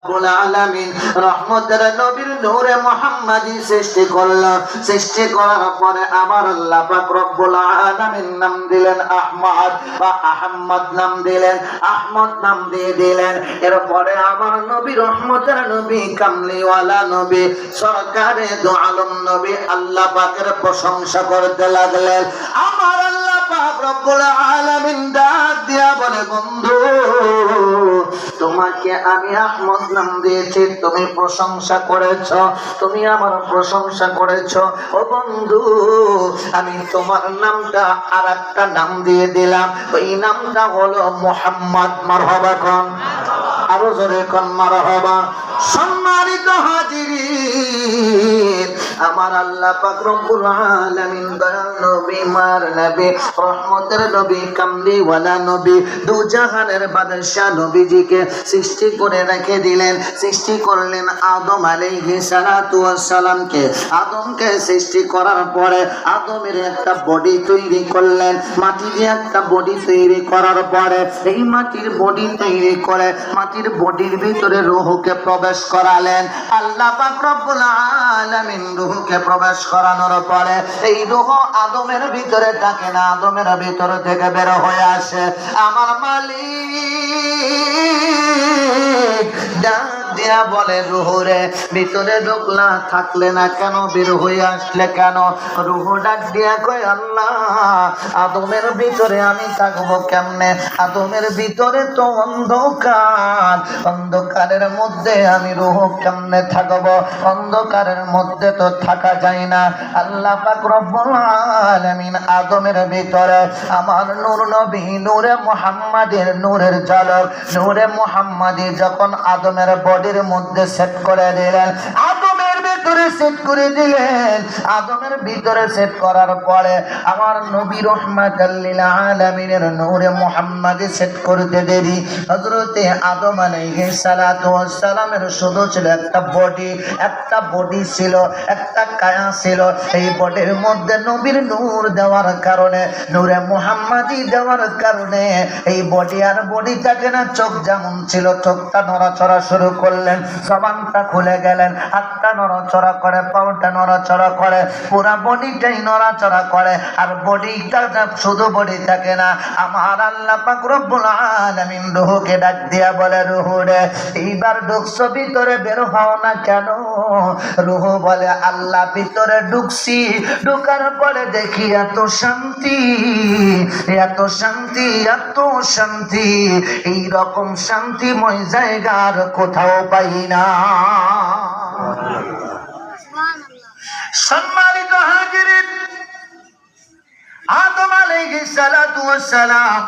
রব্বুল আলামিন রহমতের নবীর নূরে মুহাম্মাদি সৃষ্টি করলেন। সৃষ্টি করার পরে আবার আল্লাহ পাক রব্বুল আলামিন নাম দিলেন আহমদ বা আহমদ নাম দিলেন, আহমদ নাম দিয়ে দিলেন। এরপরে আবার নবী রহমতের নবী কামলিওয়ালা নবী সরকারে দু আলম নবী আল্লাহ পাকের প্রশংসা করতে লাগলেন। আমার আল্লাহ পাক রব্বুল আলামিন ডাক দিয়া বলে, বন্ধু তোমাকে আমি আহমদ নাম দিয়েছি, তুমি প্রশংসা করেছ, তুমি আমার প্রশংসা করেছ। ও বন্ধু, আমি তোমার নামটা আর একটা নাম দিয়ে দিলাম, ওই নামটা হলো মুহাম্মদ। মারহাবা কোন, আরো জোরে কোন মারহাবা। সম্মানিত হাজিরিন, আমার আল্লাহ পাক রব্বুল আলামিন দয়াল নবী, মার নবী, রহমতের নবী, কামলিওয়ালা নবী, দু জাহানের বাদশা নবীজিকে সৃষ্টি করে রেখে দিলেন। সৃষ্টি করলেন আদম আলাইহিস সালাতু ওয়াস সালামকে। আদমকে সৃষ্টি করার পরে আদমের একটা বডি তৈরি করলেন। মাটি দিয়ে একটা বডি তৈরি করার পরে এই মাটির বডি তৈরি করে মাটির বডির ভিতরে রূহকে প্রবেশ করালেন। আল্লাহ পাক রব্বুল আলামিন রূহকে প্রবেশ করানোর পরে এই রূহ আদমের ভিতরে থাকে না, আদমের ভিতর থেকে বের হয়ে আসে। আমার মালিক ডাক দিয়া বলে, রূহরে ভিতরে ঢুকলা, থাকলে না কেন, বের হয়ে আসলে কেন? রূহ ডাক দিয়া কয়, আল্লাহ আদমের ভিতরে আমি থাকবো কেমনে? আদমের ভিতরে তো অন্ধকার, অন্ধকারের মধ্যে আমি রূহ কেমনে থাকবো? অন্ধকারের মধ্যে তো থাকা যায় না। আল্লাহ পাক রব্বুল আলামিন আদমের ভিতরে আমার নূর নবী নূরে মুহাম্মাদের নূরের ঝলক, নূরে মুহাম্মাদি যখন আদমের বডির মধ্যে সেট করে দিলেন, আদমের ভিতরে সেট করে দিলেন। আদমের ভিতরে সেট করার পরে আমার নবী রহমাতুল লিল আলামিনের নূরে মুহাম্মাদি সেট করতে দেরি হযরতে আদম আলাইহিস সালাতু ওয়াস সালামের শুধু ছিল একটা বডি, একটা বডি ছিল, একটা কায়া ছিল। এই বডির মধ্যে নবীর নূর দেওয়ার কারণে, নূরে মুহাম্মাদি দেওয়ার কারণে এই বডি আর বডি থাকে না। চোখ যেমন ছিল, চোখটা নড়াচড়া শুরু করলেন, জবানটা খুলে গেলেন, হাতটা নড়াচড়া করে, পাউটা নড়াচড়া করে, পুরা বডিটাই নড়াচড়া করে। আর বডিটা শুধু বডি থাকে না। আমার আল্লাহ পাক রব্বুল আলামিন রূহকে ডাক দিয়া বলে, রূহ রে এইবার ঢুকছো ভিতরে, বের হও না কেন? রূহ বলে, আল্লাহ ভিতরে ঢুকছি, ঢুকার পরে দেখি এত শান্তি, এত শান্তি, এত শান্তি, এইরকম শান্তিময় জায়গার কোথাও পাই না। সম্মানিত হাজিরিন, আদম আলাইহিস সালাতু ওয়াস সালাম